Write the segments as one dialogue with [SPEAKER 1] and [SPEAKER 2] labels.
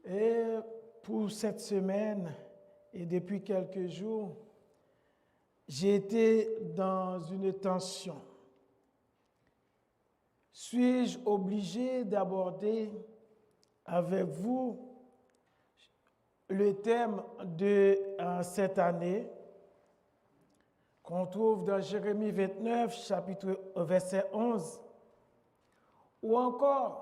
[SPEAKER 1] Et pour cette semaine et depuis quelques jours, j'ai été dans une tension. Suis-je obligé d'aborder avec vous le thème de cette année qu'on trouve dans Jérémie 29, verset 11, ou encore,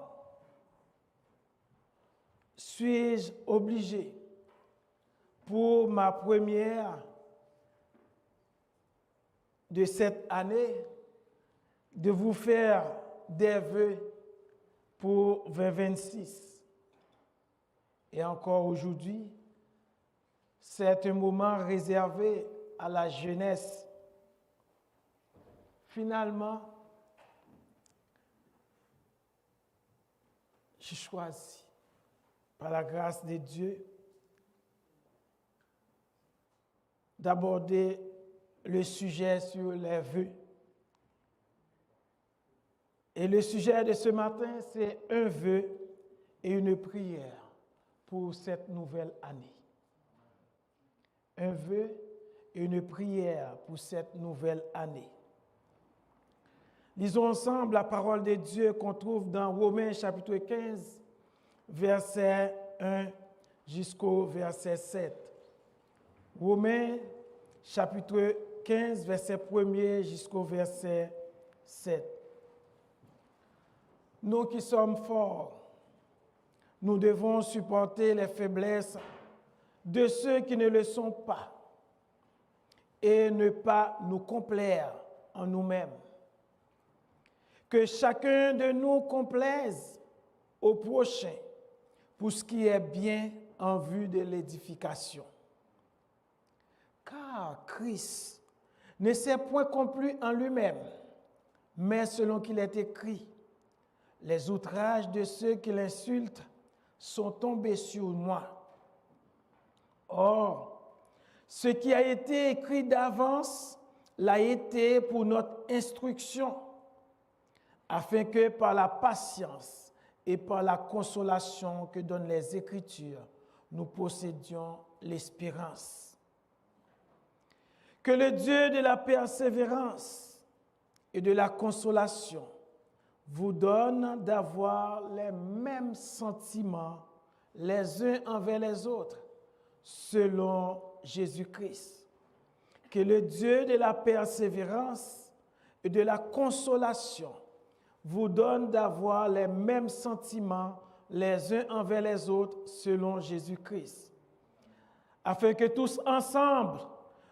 [SPEAKER 1] suis-je obligé pour ma première de cette année de vous faire des vœux pour 2026. Et encore aujourd'hui, c'est un moment réservé à la jeunesse. Finalement, j'ai choisi, par la grâce de Dieu, d'aborder le sujet sur les vœux. Et le sujet de ce matin, c'est un vœu et une prière pour cette nouvelle année. Un vœu et une prière pour cette nouvelle année. Lisons ensemble la parole de Dieu qu'on trouve dans Romains chapitre 15, verset 1 jusqu'au verset 7. Romains chapitre 15, verset 1er jusqu'au verset 7. Nous qui sommes forts, nous devons supporter les faiblesses de ceux qui ne le sont pas et ne pas nous complaire en nous-mêmes. Que chacun de nous complaise au prochain pour ce qui est bien en vue de l'édification. Car Christ ne s'est point complu en lui-même, mais selon qu'il est écrit, les outrages de ceux qui l'insultent sont tombés sur moi. Or, ce qui a été écrit d'avance l'a été pour notre instruction, afin que par la patience et par la consolation que donnent les Écritures, nous possédions l'espérance. Que le Dieu de la persévérance et de la consolation vous donne d'avoir les mêmes sentiments les uns envers les autres, selon Jésus-Christ. Que le Dieu de la persévérance et de la consolation vous donne d'avoir les mêmes sentiments les uns envers les autres, selon Jésus-Christ. Afin que tous ensemble,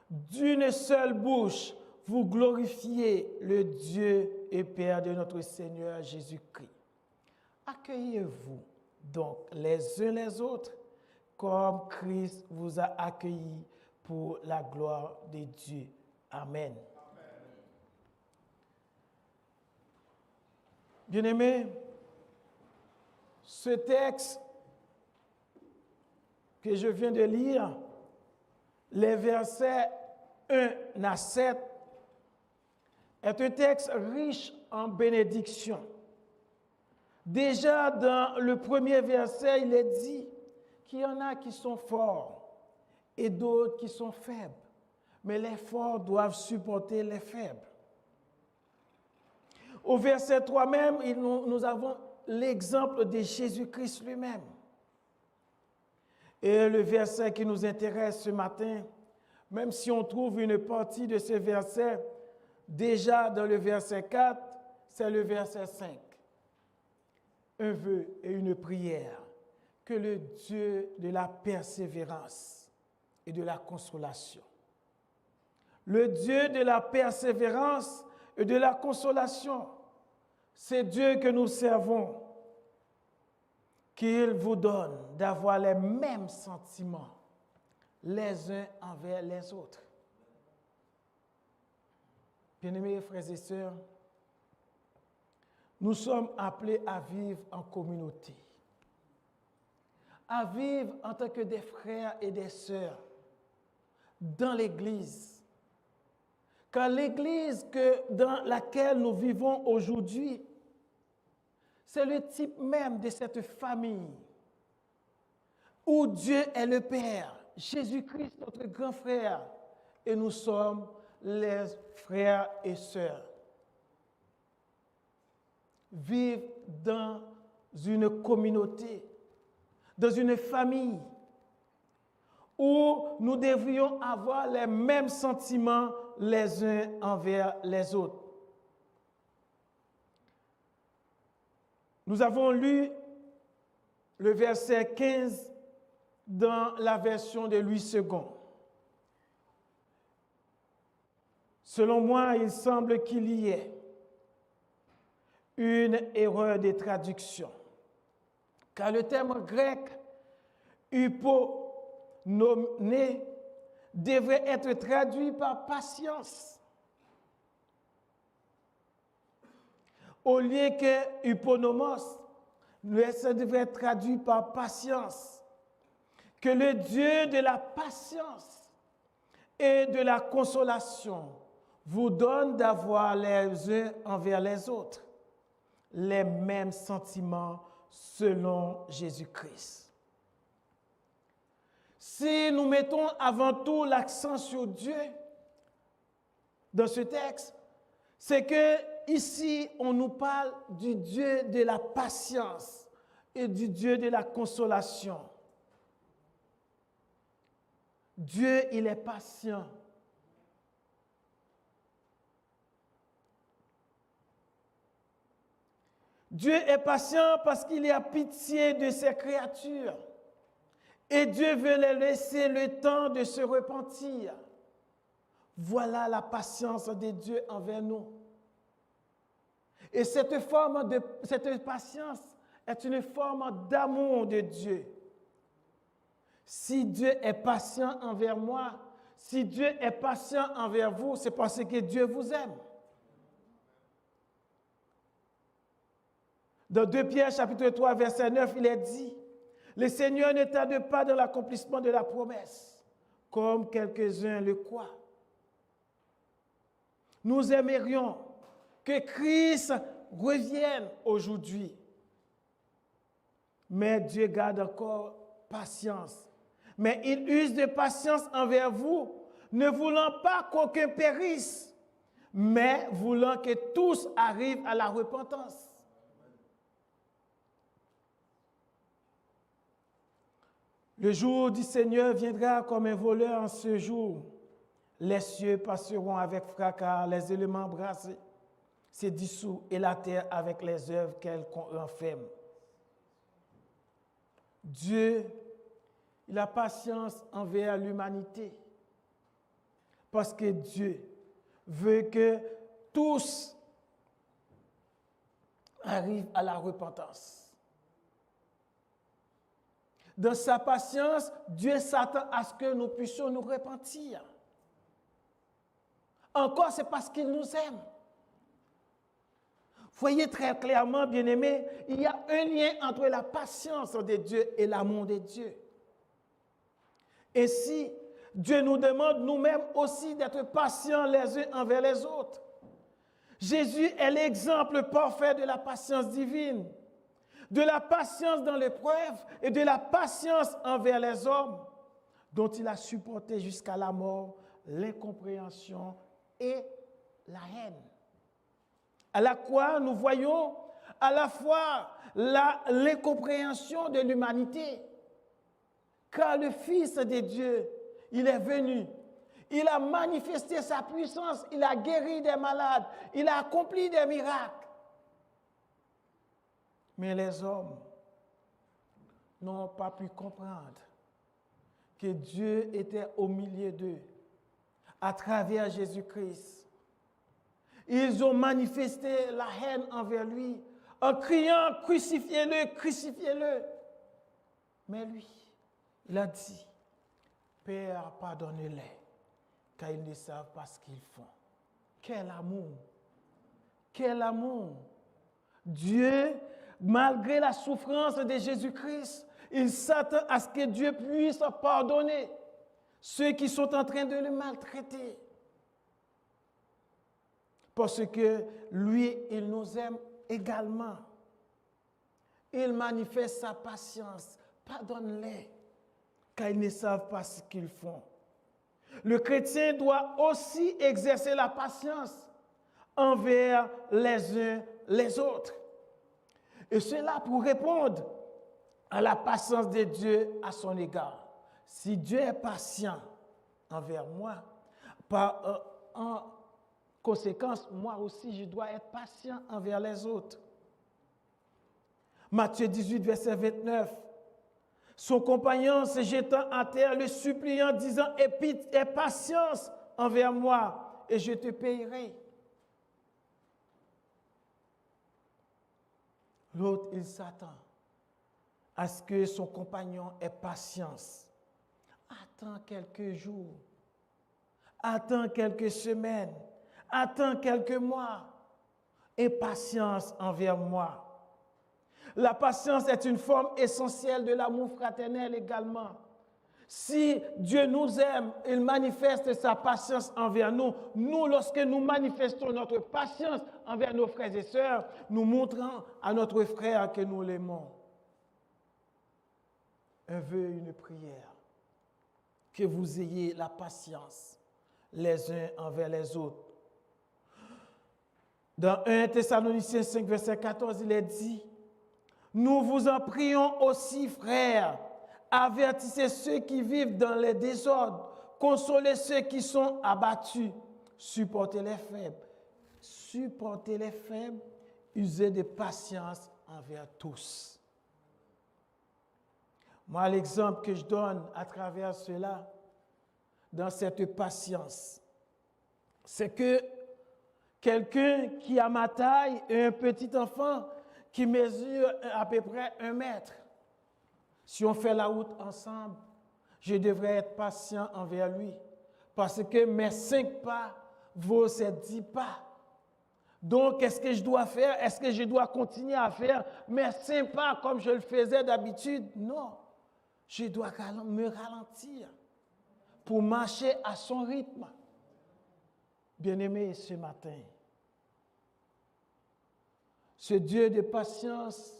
[SPEAKER 1] d'une seule bouche, vous glorifiez le Dieu et Père de notre Seigneur Jésus-Christ. Accueillez-vous donc les uns les autres comme Christ vous a accueillis pour la gloire de Dieu. Amen. Bien-aimés, ce texte que je viens de lire, les versets 1 à 7, est un texte riche en bénédictions. Déjà dans le premier verset, il est dit qu'il y en a qui sont forts et d'autres qui sont faibles. Mais les forts doivent supporter les faibles. Au verset 3 même, nous avons l'exemple de Jésus-Christ lui-même. Et le verset qui nous intéresse ce matin, même si on trouve une partie de ce verset, déjà dans le verset 4, c'est le verset 5. Un vœu et une prière. Que le Dieu de la persévérance et de la consolation, le Dieu de la persévérance et de la consolation, c'est Dieu que nous servons, qu'il vous donne d'avoir les mêmes sentiments les uns envers les autres. Bien-aimés frères et sœurs, nous sommes appelés à vivre en communauté, à vivre en tant que des frères et des sœurs dans l'Église. Car l'Église dans laquelle nous vivons aujourd'hui, c'est le type même de cette famille. où Dieu est le Père, Jésus-Christ notre grand frère, et nous sommes les frères et sœurs. Vivre dans une communauté, dans une famille, où nous devrions avoir les mêmes sentiments les uns envers les autres. Nous avons lu le verset 15 dans la version de Louis II. Selon moi, il semble qu'il y ait une erreur de traduction, car le terme grec hyponomné devrait être traduit par patience, au lieu que hyponomos, ça devrait être traduit par patience. Que le Dieu de la patience et de la consolation vous donne d'avoir les uns envers les autres les mêmes sentiments selon Jésus-Christ. Si nous mettons avant tout l'accent sur Dieu dans ce texte, c'est que ici on nous parle du Dieu de la patience et du Dieu de la consolation. Dieu, il est patient. Dieu est patient parce qu'il a pitié de ses créatures. Et Dieu veut les laisser le temps de se repentir. Voilà la patience de Dieu envers nous. Et cette patience est une forme d'amour de Dieu. Si Dieu est patient envers moi, si Dieu est patient envers vous, c'est parce que Dieu vous aime. Dans 2 Pierre chapitre 3, verset 9, il est dit, « Le Seigneur ne tarde pas dans l'accomplissement de la promesse, comme quelques-uns le croient. » Nous aimerions que Christ revienne aujourd'hui. Mais Dieu garde encore patience. Mais il use de patience envers vous, ne voulant pas qu'aucun périsse, mais voulant que tous arrivent à la repentance. Le jour du Seigneur viendra comme un voleur en ce jour. Les cieux passeront avec fracas, les éléments brassés se dissous et la terre avec les œuvres qu'elle renferme. Dieu, il a patience envers l'humanité parce que Dieu veut que tous arrivent à la repentance. Dans sa patience, Dieu s'attend à ce que nous puissions nous repentir. Encore, c'est parce qu'il nous aime. Voyez très clairement, bien-aimés, il y a un lien entre la patience de Dieu et l'amour de Dieu. Et si Dieu nous demande nous-mêmes aussi d'être patients les uns envers les autres, Jésus est l'exemple parfait de la patience divine, de la patience dans l'épreuve et de la patience envers les hommes, dont il a supporté jusqu'à la mort l'incompréhension et la haine. À la croix, nous voyons à la fois l'incompréhension de l'humanité, car le Fils de Dieu, il est venu, il a manifesté sa puissance, il a guéri des malades, il a accompli des miracles. Mais les hommes n'ont pas pu comprendre que Dieu était au milieu d'eux à travers Jésus-Christ. Ils ont manifesté la haine envers lui en criant « Crucifiez-le, crucifiez-le !» Mais lui, il a dit « Père, pardonne-les, car ils ne savent pas ce qu'ils font. » Quel amour! Quel amour! Dieu, malgré la souffrance de Jésus-Christ, il s'attend à ce que Dieu puisse pardonner ceux qui sont en train de le maltraiter. Parce que lui, il nous aime également. Il manifeste sa patience. Pardonne-les. car ils ne savent pas ce qu'ils font. Le chrétien doit aussi exercer la patience envers les uns les autres. Et cela pour répondre à la patience de Dieu à son égard. Si Dieu est patient envers moi, en conséquence, moi aussi, je dois être patient envers les autres. Matthieu 18, verset 29. Son compagnon se jetant à terre, le suppliant, disant, aie patience envers moi, et je te payerai. L'autre, il s'attend à ce que son compagnon ait patience. Attends quelques jours, attends quelques semaines, attends quelques mois. Aie patience envers moi. La patience est une forme essentielle de l'amour fraternel également. Si Dieu nous aime, il manifeste sa patience envers nous. Nous, lorsque nous manifestons notre patience envers nos frères et sœurs, nous montrons à notre frère que nous l'aimons. Un vœu, une prière. Que vous ayez la patience les uns envers les autres. Dans 1 Thessaloniciens 5, verset 14, il est dit, « Nous vous en prions aussi, frères, avertissez ceux qui vivent dans les désordres, consolez ceux qui sont abattus, supportez les faibles, usez de patience envers tous. » Moi, l'exemple que je donne à travers cela, dans cette patience, c'est que quelqu'un qui a ma taille et un petit enfant qui mesure à peu près 1 mètre, si on fait la route ensemble, je devrais être patient envers lui. Parce que mes 5 pas vaut ces 10 pas. Donc, qu'est-ce que je dois faire? Est-ce que je dois continuer à faire mes 5 pas comme je le faisais d'habitude? Non. Je dois me ralentir pour marcher à son rythme. Bien-aimés, ce matin, ce Dieu de patience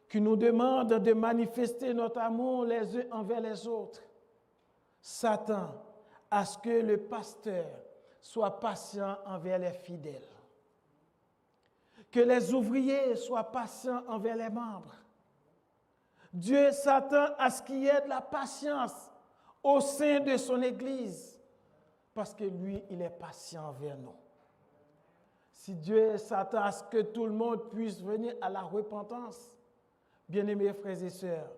[SPEAKER 1] qui nous demande de manifester notre amour les uns envers les autres, s'attend à ce que le pasteur soit patient envers les fidèles, que les ouvriers soient patients envers les membres. Dieu s'attend à ce qu'il y ait de la patience au sein de son Église, parce que lui, il est patient envers nous. Si Dieu s'attend à ce que tout le monde puisse venir à la repentance, bien-aimés frères et sœurs,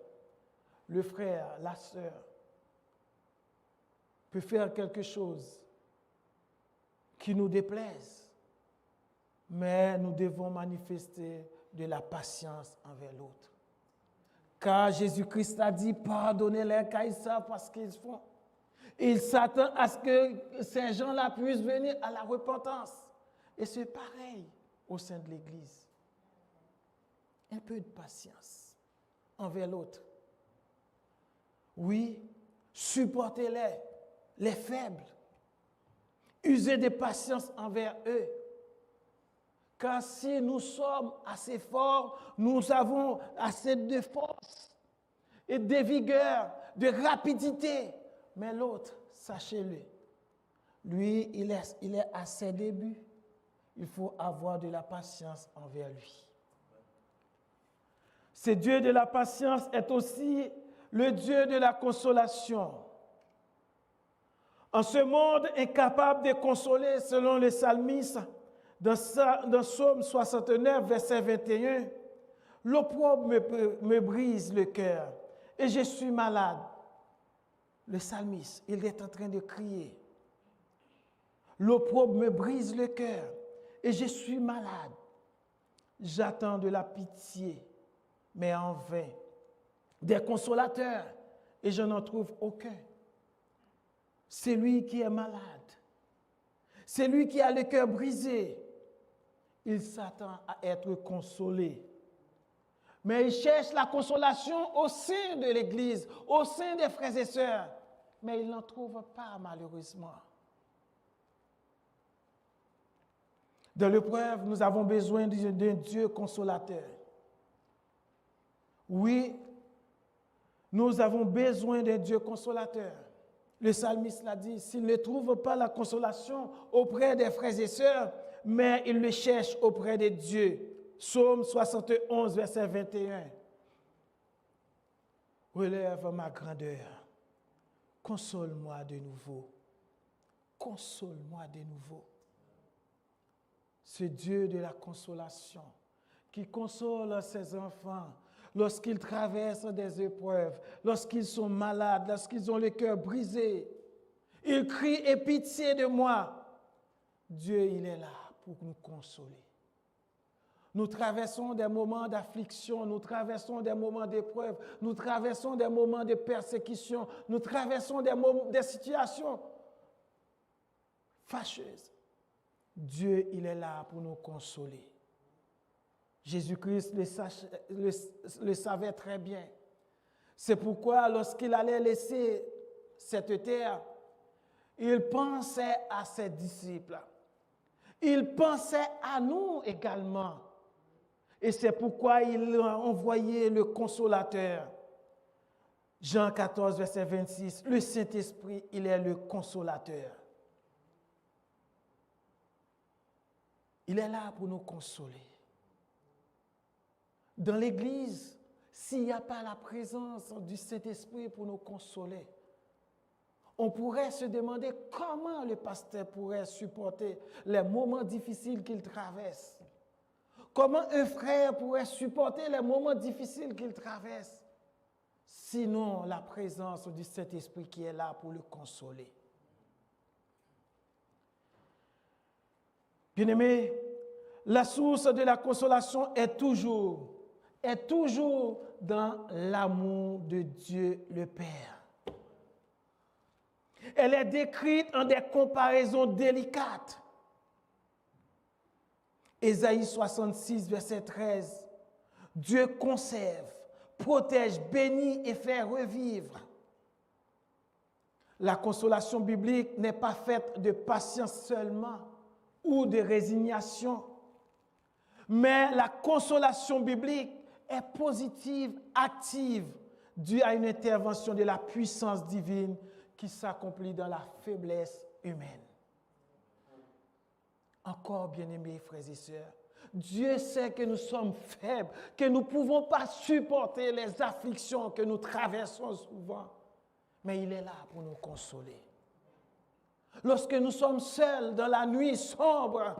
[SPEAKER 1] le frère, la sœur peut faire quelque chose qui nous déplaise, mais nous devons manifester de la patience envers l'autre. Car Jésus-Christ a dit, pardonnez-les car ils savent pas ce qu'ils font. Il s'attend à ce que ces gens-là puissent venir à la repentance. Et c'est pareil au sein de l'Église. Un peu de patience envers l'autre. Oui, supportez-les, les faibles. Usez de patience envers eux. Car si nous sommes assez forts, nous avons assez de force et de vigueur, de rapidité. Mais l'autre, sachez-le, lui, il est à ses débuts. Il faut avoir de la patience envers lui. Ce Dieu de la patience est aussi le Dieu de la consolation. En ce monde incapable de consoler, selon le psalmiste, dans Psaume 69, verset 21, l'opprobre me brise le cœur et je suis malade. Le psalmiste, il est en train de crier. L'opprobre me brise le cœur et je suis malade. J'attends de la pitié, mais en vain. Des consolateurs, et je n'en trouve aucun. C'est lui qui est malade. C'est lui qui a le cœur brisé. Il s'attend à être consolé. Mais il cherche la consolation au sein de l'Église, au sein des frères et sœurs. Mais il n'en trouve pas, malheureusement. Dans l'épreuve, nous avons besoin d'un Dieu consolateur. Oui, Nous avons besoin d'un Dieu consolateur. Le psalmiste l'a dit, s'il ne trouve pas la consolation auprès des frères et sœurs, mais il le cherche auprès de Dieu. Psaume 71, verset 21. Relève ma grandeur. Console-moi de nouveau. Console-moi de nouveau. Ce Dieu de la consolation qui console ses enfants lorsqu'ils traversent des épreuves, lorsqu'ils sont malades, lorsqu'ils ont le cœur brisé. Ils crient « Aie pitié de moi ». Dieu, il est là pour nous consoler. Nous traversons des moments d'affliction, nous traversons des moments d'épreuve, nous traversons des moments de persécution, nous traversons des situations fâcheuses. Dieu, il est là pour nous consoler. Jésus-Christ le savait très bien. C'est pourquoi lorsqu'il allait laisser cette terre, il pensait à ses disciples. Il pensait à nous également. Et c'est pourquoi il a envoyé le consolateur. Jean 14, verset 26, le Saint-Esprit, il est le consolateur. Il est là pour nous consoler. Dans l'Église, s'il n'y a pas la présence du Saint-Esprit pour nous consoler, on pourrait se demander comment le pasteur pourrait supporter les moments difficiles qu'il traverse. Comment un frère pourrait supporter les moments difficiles qu'il traverse, sinon la présence du Saint-Esprit qui est là pour le consoler. Bien-aimés, la source de la consolation est toujours dans l'amour de Dieu le Père. Elle est décrite en des comparaisons délicates. Ésaïe 66, verset 13. Dieu conserve, protège, bénit et fait revivre. La consolation biblique n'est pas faite de patience seulement ou de résignation, mais la consolation biblique est positive, active, due à une intervention de la puissance divine qui s'accomplit dans la faiblesse humaine. Encore, bien-aimés frères et sœurs, Dieu sait que nous sommes faibles, que nous ne pouvons pas supporter les afflictions que nous traversons souvent, mais il est là pour nous consoler. Lorsque nous sommes seuls dans la nuit sombre,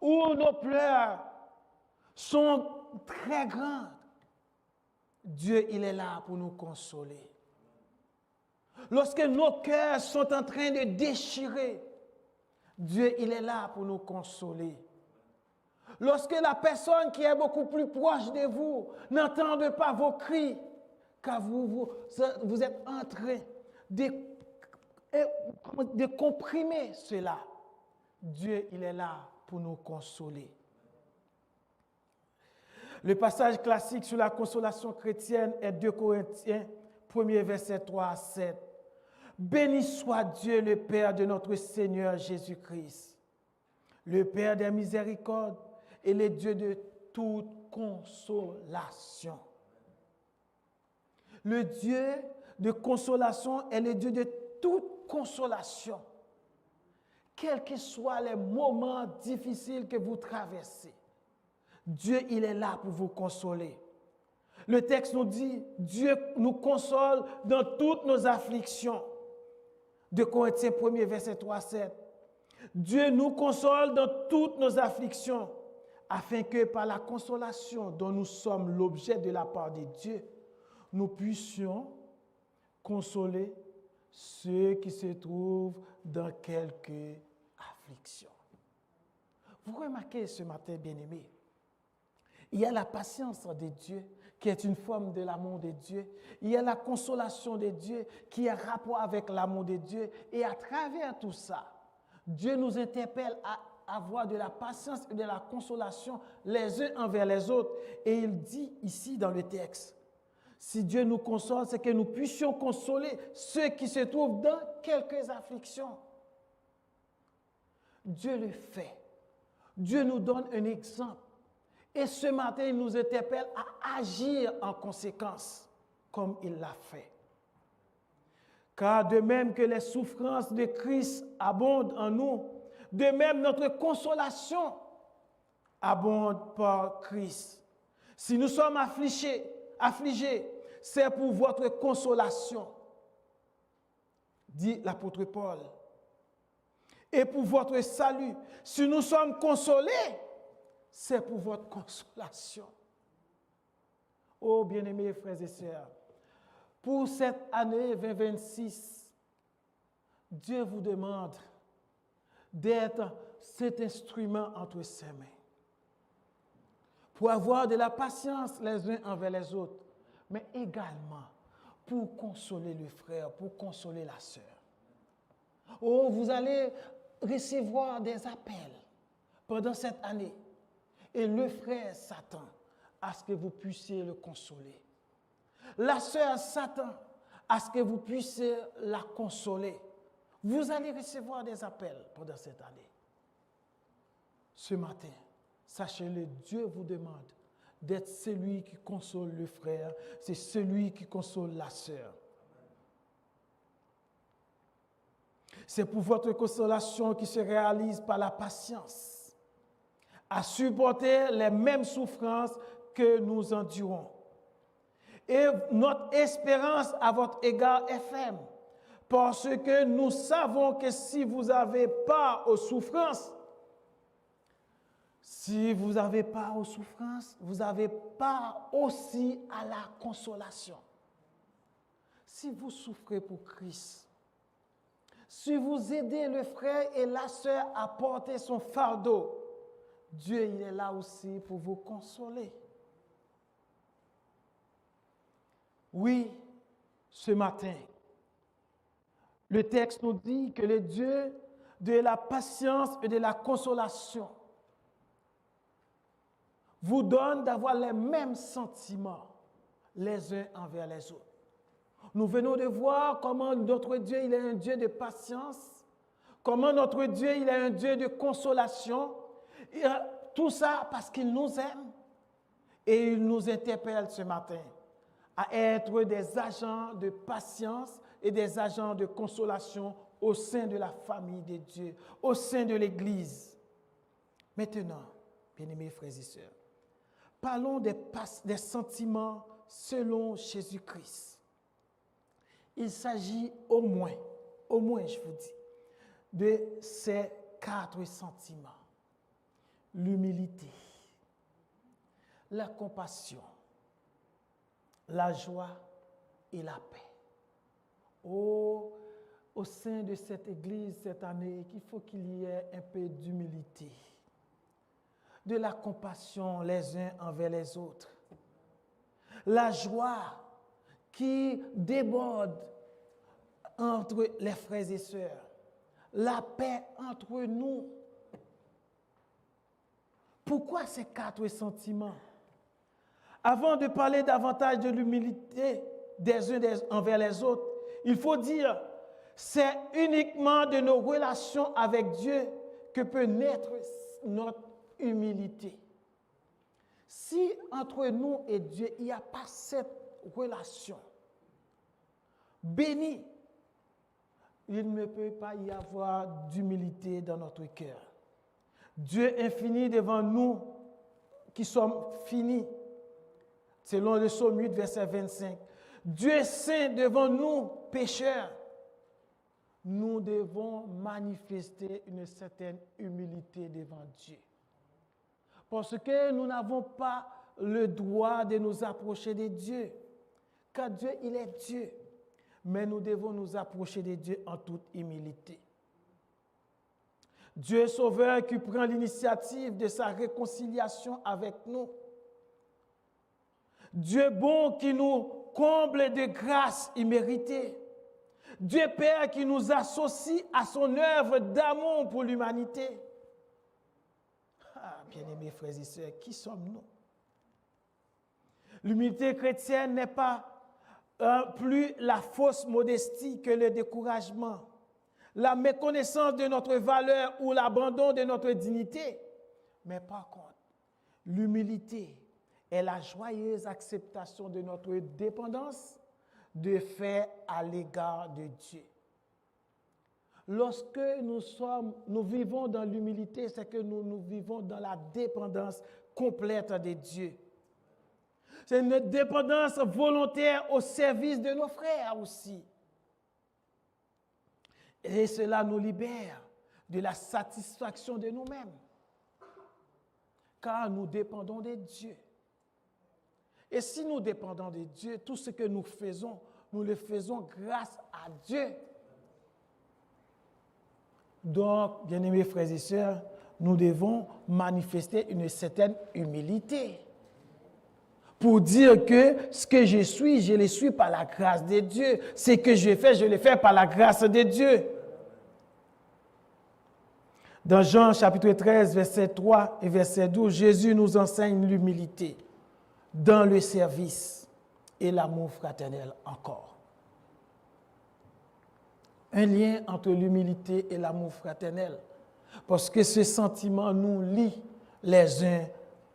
[SPEAKER 1] où nos pleurs sont très grandes, Dieu, il est là pour nous consoler. Lorsque nos cœurs sont en train de déchirer, Dieu, il est là pour nous consoler. Lorsque la personne qui est beaucoup plus proche de vous n'entend pas vos cris, car vous êtes en train de comprimer cela, Dieu, il est là pour nous consoler. Le passage classique sur la consolation chrétienne est 2 Corinthiens, 1er verset 3 à 7. Béni soit Dieu le Père de notre Seigneur Jésus-Christ, le Père des miséricordes et le Dieu de toute consolation. Le Dieu de consolation est le Dieu de toute consolation. Quels que soient les moments difficiles que vous traversez, Dieu, il est là pour vous consoler. Le texte nous dit, Dieu nous console dans toutes nos afflictions. 2 Corinthiens 1er, verset 3 à 7. Dieu nous console dans toutes nos afflictions, afin que par la consolation dont nous sommes l'objet de la part de Dieu, nous puissions consoler ceux qui se trouvent dans quelque affliction. Vous remarquez ce matin, bien-aimés, il y a la patience de Dieu, qui est une forme de l'amour de Dieu. Il y a la consolation de Dieu, qui a rapport avec l'amour de Dieu. Et à travers tout ça, Dieu nous interpelle à avoir de la patience et de la consolation les uns envers les autres. Et il dit ici dans le texte, si Dieu nous console, c'est que nous puissions consoler ceux qui se trouvent dans quelques afflictions. Dieu le fait. Dieu nous donne un exemple. Et ce matin, il nous interpelle à agir en conséquence. comme il l'a fait. Car de même que les souffrances de Christ abondent en nous, de même notre consolation abonde par Christ. Si nous sommes affligés, c'est pour votre consolation, dit l'apôtre Paul. Et pour votre salut, si nous sommes consolés, c'est pour votre consolation. Oh, bien-aimés frères et sœurs, pour cette année 2026, Dieu vous demande d'être cet instrument entre ses mains, pour avoir de la patience les uns envers les autres, mais également pour consoler le frère, pour consoler la sœur. Oh, vous allez recevoir des appels pendant cette année, et le frère s'attend à ce que vous puissiez le consoler. La sœur s'attend à ce que vous puissiez la consoler. Vous allez recevoir des appels pendant cette année. Ce matin, sachez-le, Dieu vous demande d'être celui qui console le frère, c'est celui qui console la sœur. C'est pour votre consolation qui se réalise par la patience, à supporter les mêmes souffrances que nous endurons. Et notre espérance à votre égard est ferme, parce que nous savons que si vous n'avez pas aux souffrances, vous n'avez pas aussi à la consolation. Si vous souffrez pour Christ, si vous aidez le frère et la sœur à porter son fardeau, Dieu il est là aussi pour vous consoler. Oui, ce matin, le texte nous dit que le Dieu de la patience et de la consolation vous donne d'avoir les mêmes sentiments les uns envers les autres. Nous venons de voir comment notre Dieu, il est un Dieu de patience, comment notre Dieu, il est un Dieu de consolation. Et tout ça parce qu'il nous aime et il nous interpelle ce matin à être des agents de patience et des agents de consolation au sein de la famille de Dieu, au sein de l'Église. Maintenant, bien-aimés frères et sœurs, parlons des sentiments selon Jésus-Christ. Il s'agit au moins je vous dis, de ces 4 sentiments. L'humilité, la compassion, la joie et la paix. Oh, au sein de cette Église cette année, il faut qu'il y ait un peu d'humilité, de la compassion les uns envers les autres, la joie qui déborde entre les frères et sœurs, la paix entre nous. Pourquoi ces 4 sentiments? Avant de parler davantage de l'humilité des uns envers les autres, il faut dire, c'est uniquement de nos relations avec Dieu que peut naître notre humilité. Si entre nous et Dieu, il n'y a pas cette relation bénie, il ne peut pas y avoir d'humilité dans notre cœur. Dieu infini devant nous qui sommes finis, selon le psaume 8, verset 25. Dieu saint devant nous, pécheurs. Nous devons manifester une certaine humilité devant Dieu. Parce que nous n'avons pas le droit de nous approcher de Dieu. Car Dieu, il est Dieu. Mais nous devons nous approcher de Dieu en toute humilité. Dieu sauveur qui prend l'initiative de sa réconciliation avec nous. Dieu bon qui nous comble de grâce imméritée. Dieu Père qui nous associe à son œuvre d'amour pour l'humanité. Ah, bien-aimés frères et sœurs, qui sommes-nous? L'humilité chrétienne n'est pas plus la fausse modestie que le découragement, la méconnaissance de notre valeur ou l'abandon de notre dignité. Mais par contre, l'humilité est la joyeuse acceptation de notre dépendance de fait à l'égard de Dieu. Lorsque nous vivons dans l'humilité, c'est que nous vivons dans la dépendance complète de Dieu. C'est une dépendance volontaire au service de nos frères aussi. Et cela nous libère de la satisfaction de nous-mêmes. Car nous dépendons de Dieu. Et si nous dépendons de Dieu, tout ce que nous le faisons grâce à Dieu. Donc, bien-aimés frères et sœurs, nous devons manifester une certaine humilité pour dire que ce que je le suis par la grâce de Dieu. Ce que je le fais par la grâce de Dieu. Dans Jean chapitre 13, verset 3 et verset 12, Jésus nous enseigne l'humilité dans le service et l'amour fraternel encore. Un lien entre l'humilité et l'amour fraternel, parce que ce sentiment nous lie les uns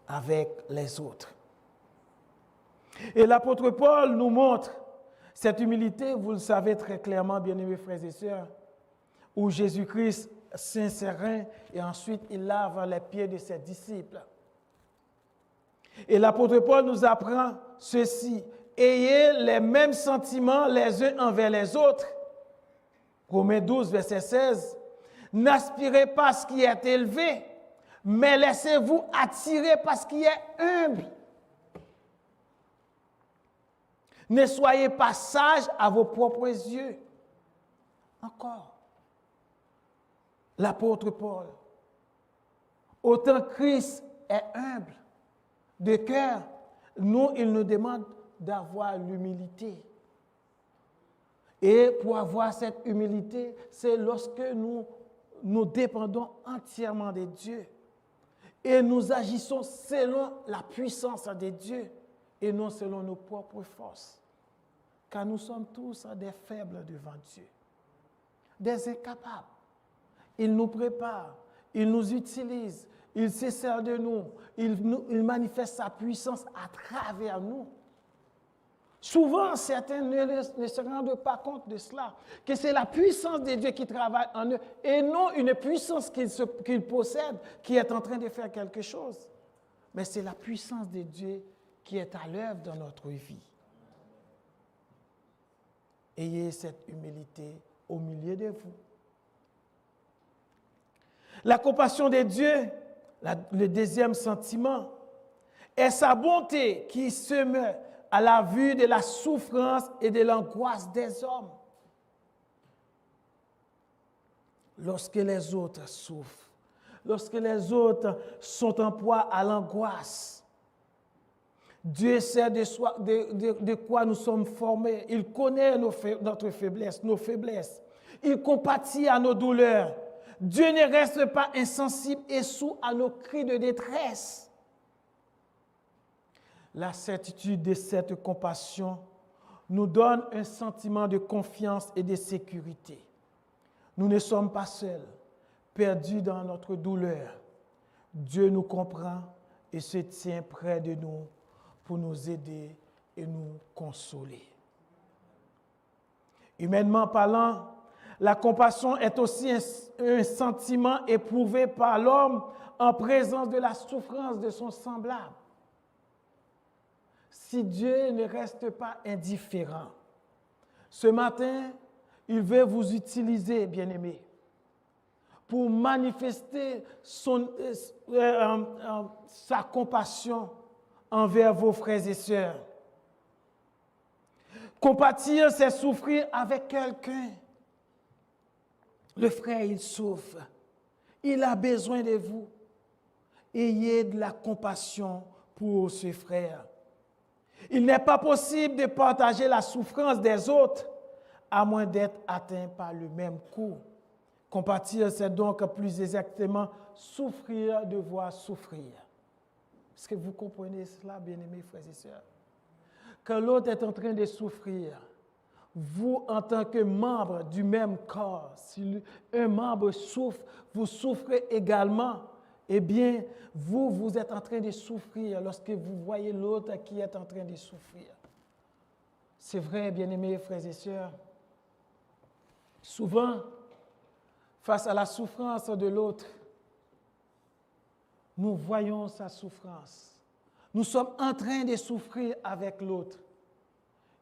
[SPEAKER 1] avec les autres. Et l'apôtre Paul nous montre cette humilité, vous le savez très clairement, bien-aimés frères et sœurs, où Jésus-Christ s'insère et ensuite il lave les pieds de ses disciples. Et l'apôtre Paul nous apprend ceci: ayez les mêmes sentiments les uns envers les autres. Romains 12, verset 16. N'aspirez pas à ce qui est élevé, mais laissez-vous attirer par ce qui est humble. Ne soyez pas sages à vos propres yeux. Encore. L'apôtre Paul. Autant Christ est humble de cœur, nous, il nous demande d'avoir l'humilité. Et pour avoir cette humilité, c'est lorsque nous dépendons entièrement de Dieu et nous agissons selon la puissance de Dieu et non selon nos propres forces. Car nous sommes tous des faibles devant Dieu, des incapables. Il nous prépare, il nous utilise, il se sert de nous, il manifeste sa puissance à travers nous. Souvent, certains ne se rendent pas compte de cela, que c'est la puissance de Dieu qui travaille en eux et non une puissance qu'ils possèdent qui est en train de faire quelque chose. Mais c'est la puissance de Dieu qui est à l'œuvre dans notre vie. Ayez cette humilité au milieu de vous. La compassion de Dieu, le deuxième sentiment, est sa bonté qui se meut à la vue de la souffrance et de l'angoisse des hommes. Lorsque les autres souffrent, lorsque les autres sont en proie à l'angoisse, Dieu sait de quoi nous sommes formés. Il connaît notre faiblesse, nos faiblesses. Il compatit à nos douleurs. Dieu ne reste pas insensible et sourd à nos cris de détresse. La certitude de cette compassion nous donne un sentiment de confiance et de sécurité. Nous ne sommes pas seuls, perdus dans notre douleur. Dieu nous comprend et se tient près de nous pour nous aider et nous consoler. Humainement parlant, la compassion est aussi un sentiment éprouvé par l'homme en présence de la souffrance de son semblable. Si Dieu ne reste pas indifférent, ce matin, il veut vous utiliser, bien-aimés, pour manifester sa compassion envers vos frères et sœurs. Compatir, c'est souffrir avec quelqu'un. Le frère, il souffre. Il a besoin de vous. Ayez de la compassion pour ce frère. Il n'est pas possible de partager la souffrance des autres à moins d'être atteint par le même coup. Compatir, c'est donc plus exactement souffrir de voir souffrir. Est-ce que vous comprenez cela, bien-aimés frères et sœurs? Quand l'autre est en train de souffrir, vous, en tant que membre du même corps, si un membre souffre, vous souffrez également. Eh bien, vous êtes en train de souffrir lorsque vous voyez l'autre qui est en train de souffrir. C'est vrai, bien-aimés frères et sœurs, souvent, face à la souffrance de l'autre, nous voyons sa souffrance. Nous sommes en train de souffrir avec l'autre.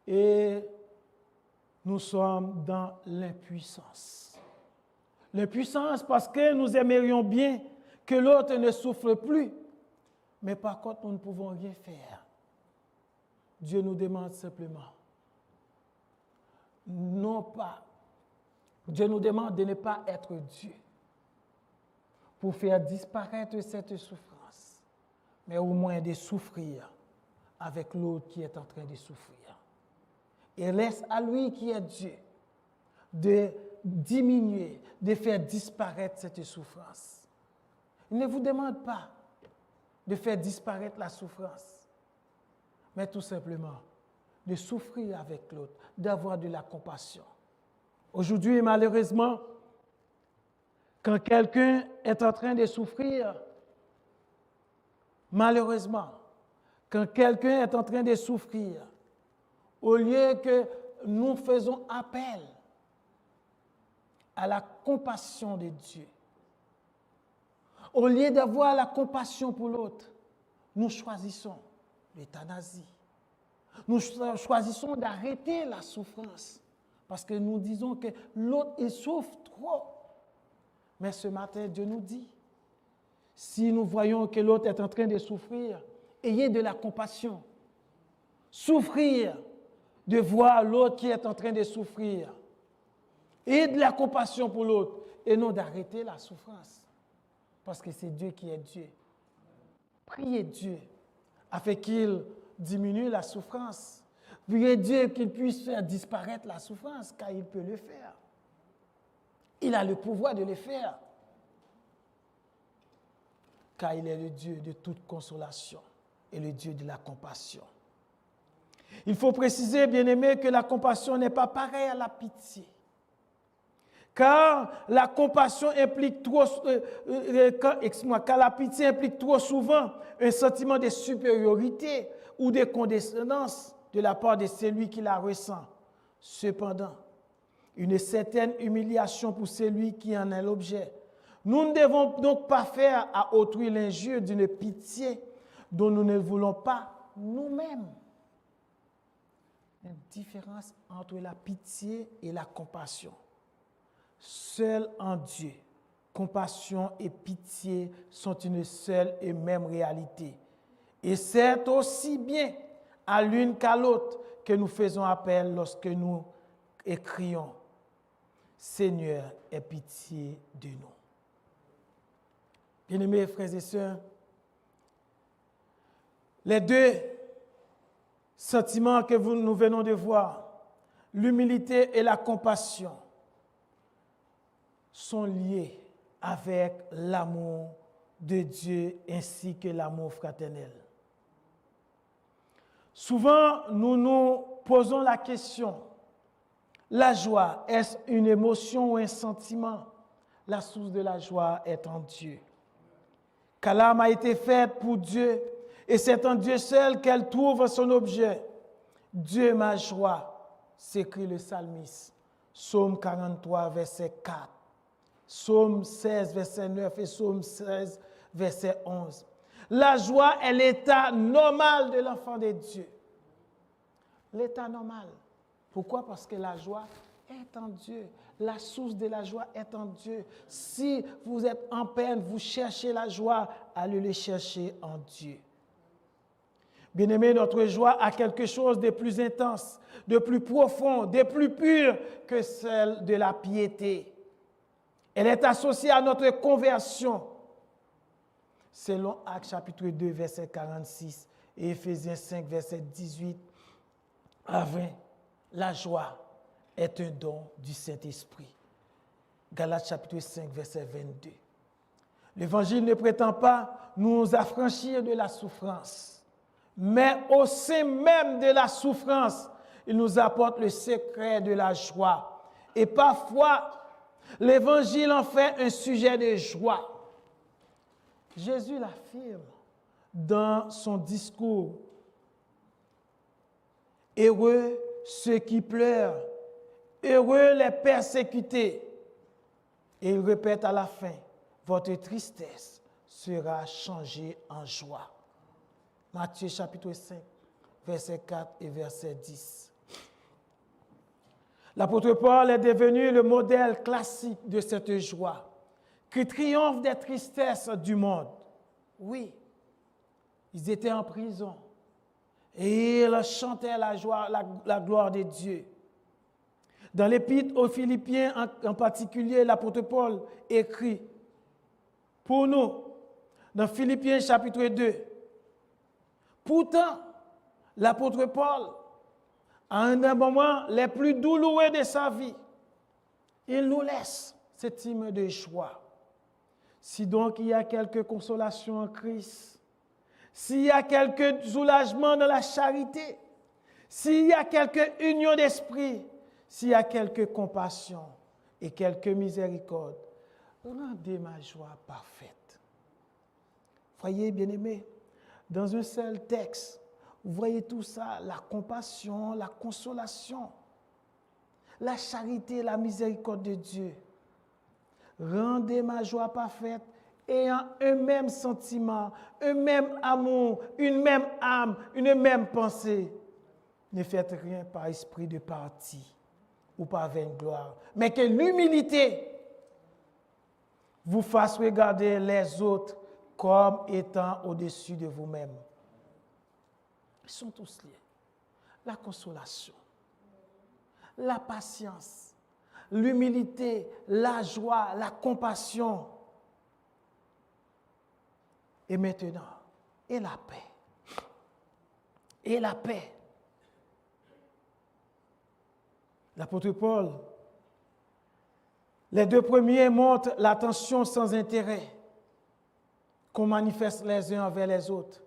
[SPEAKER 1] Et nous sommes dans l'impuissance. L'impuissance parce que nous aimerions bien que l'autre ne souffre plus. Mais par contre, nous ne pouvons rien faire. Dieu nous demande simplement, non pas, Dieu nous demande de ne pas être Dieu pour faire disparaître cette souffrance, mais au moins de souffrir avec l'autre qui est en train de souffrir. Et laisse à lui qui est Dieu de diminuer, de faire disparaître cette souffrance. Il ne vous demande pas de faire disparaître la souffrance, mais tout simplement de souffrir avec l'autre, d'avoir de la compassion. Aujourd'hui, malheureusement, quand quelqu'un est en train de souffrir, malheureusement, quand quelqu'un est en train de souffrir, au lieu que nous faisons appel à la compassion de Dieu, au lieu d'avoir la compassion pour l'autre, nous choisissons l'euthanasie. Nous choisissons d'arrêter la souffrance parce que nous disons que l'autre, il souffre trop. Mais ce matin, Dieu nous dit, si nous voyons que l'autre est en train de souffrir, ayez de la compassion. Souffrir de voir l'autre qui est en train de souffrir. Ayez de la compassion pour l'autre et non d'arrêter la souffrance. Parce que c'est Dieu qui est Dieu. Priez Dieu afin qu'il diminue la souffrance. Priez Dieu qu'il puisse faire disparaître la souffrance, car il peut le faire. Il a le pouvoir de le faire. Car il est le Dieu de toute consolation et le Dieu de la compassion. Il faut préciser, bien-aimés, que la compassion n'est pas pareille à la pitié. Car la compassion implique car la pitié implique trop souvent un sentiment de supériorité ou de condescendance de la part de celui qui la ressent. Cependant, une certaine humiliation pour celui qui en est l'objet. Nous ne devons donc pas faire à autrui l'injure d'une pitié dont nous ne voulons pas nous-mêmes. Une différence entre la pitié et la compassion. Seul en Dieu, compassion et pitié sont une seule et même réalité. Et c'est aussi bien à l'une qu'à l'autre que nous faisons appel lorsque nous écrions « Seigneur, aie pitié de nous ». Bien-aimés frères et sœurs, les deux sentiments que nous venons de voir, l'humilité et la compassion, sont liés avec l'amour de Dieu ainsi que l'amour fraternel. Souvent, nous nous posons la question, la joie, est-ce une émotion ou un sentiment? La source de la joie est en Dieu. Car l'âme a été faite pour Dieu et c'est en Dieu seul qu'elle trouve son objet. Dieu ma joie, s'écrit le psalmiste. Psaume 43, verset 4. Psaume 16, verset 9 et Psaume 16, verset 11. La joie est l'état normal de l'enfant de Dieu. L'état normal. Pourquoi? Parce que la joie est en Dieu. La source de la joie est en Dieu. Si vous êtes en peine, vous cherchez la joie, allez le chercher en Dieu. Bien-aimés, notre joie a quelque chose de plus intense, de plus profond, de plus pur que celle de la piété. Elle est associée à notre conversion. Selon Actes chapitre 2, verset 46 et Éphésiens 5, verset 18 à 20, la joie est un don du Saint-Esprit. Galates chapitre 5, verset 22. L'Évangile ne prétend pas nous affranchir de la souffrance, mais au sein même de la souffrance, il nous apporte le secret de la joie. Et parfois, l'Évangile en fait un sujet de joie. Jésus l'affirme dans son discours. Heureux ceux qui pleurent. Heureux les persécutés. Et il répète à la fin, votre tristesse sera changée en joie. Matthieu chapitre 5, verset 4 et verset 10. L'apôtre Paul est devenu le modèle classique de cette joie qui triomphe des tristesses du monde. Oui, ils étaient en prison et ils chantaient la joie, la gloire de Dieu. Dans l'Épître aux Philippiens en particulier, l'apôtre Paul écrit pour nous, dans Philippiens chapitre 2, pourtant, l'apôtre Paul, à un des moments les plus douloureux de sa vie, il nous laisse cet hymne de joie. Si donc il y a quelque consolation en Christ, s'il y a quelque soulagement dans la charité, s'il y a quelque union d'esprit, s'il y a quelque compassion et quelque miséricorde, rendez ma joie parfaite. Voyez, bien-aimés, dans un seul texte, vous voyez tout ça, la compassion, la consolation, la charité, la miséricorde de Dieu. Rendez ma joie parfaite, ayant un même sentiment, un même amour, une même âme, une même pensée. Ne faites rien par esprit de parti ou par vaine gloire, mais que l'humilité vous fasse regarder les autres comme étant au-dessus de vous-même. Ils sont tous liés. La consolation, la patience, l'humilité, la joie, la compassion. Et maintenant, et la paix. Et la paix. L'apôtre Paul, les deux premiers montrent l'attention sans intérêt qu'on manifeste les uns envers les autres.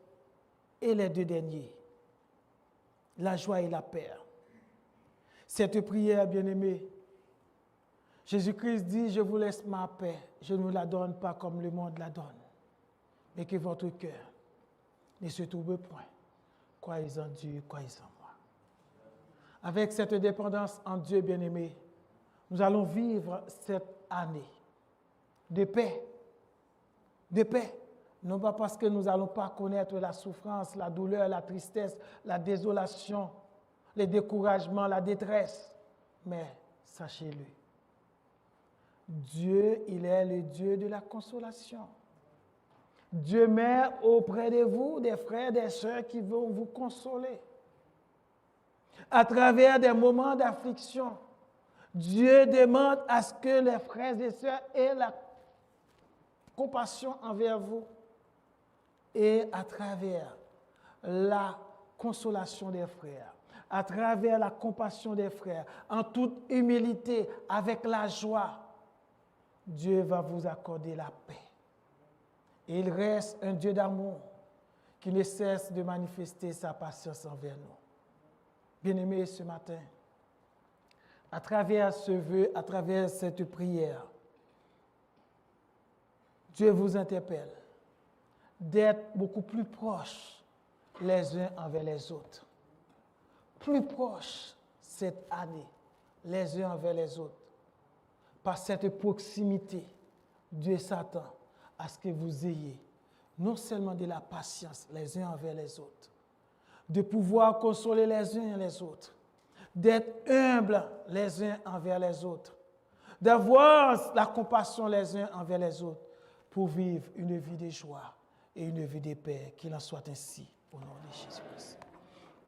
[SPEAKER 1] Et les deux derniers, la joie et la paix. Cette prière, bien-aimée, Jésus-Christ dit, je vous laisse ma paix, je ne vous la donne pas comme le monde la donne, mais que votre cœur ne se trouble point. Croyez en Dieu, croyez en moi. Avec cette dépendance en Dieu, bien-aimé, nous allons vivre cette année de paix. De paix. Non pas parce que nous n'allons pas connaître la souffrance, la douleur, la tristesse, la désolation, le découragement, la détresse. Mais sachez-le, Dieu, il est le Dieu de la consolation. Dieu met auprès de vous des frères, des sœurs qui vont vous consoler. À travers des moments d'affliction, Dieu demande à ce que les frères et sœurs aient la compassion envers vous. Et à travers la consolation des frères, à travers la compassion des frères, en toute humilité, avec la joie, Dieu va vous accorder la paix. Et il reste un Dieu d'amour qui ne cesse de manifester sa patience envers nous. Bien-aimés, ce matin, à travers ce vœu, à travers cette prière, Dieu vous interpelle d'être beaucoup plus proches les uns envers les autres. Plus proches cette année, les uns envers les autres. Par cette proximité, Dieu s'attend à ce que vous ayez non seulement de la patience les uns envers les autres, de pouvoir consoler les uns les autres, d'être humbles les uns envers les autres, d'avoir la compassion les uns envers les autres pour vivre une vie de joie et une vie de paix, qu'il en soit ainsi, au nom de Jésus-Christ.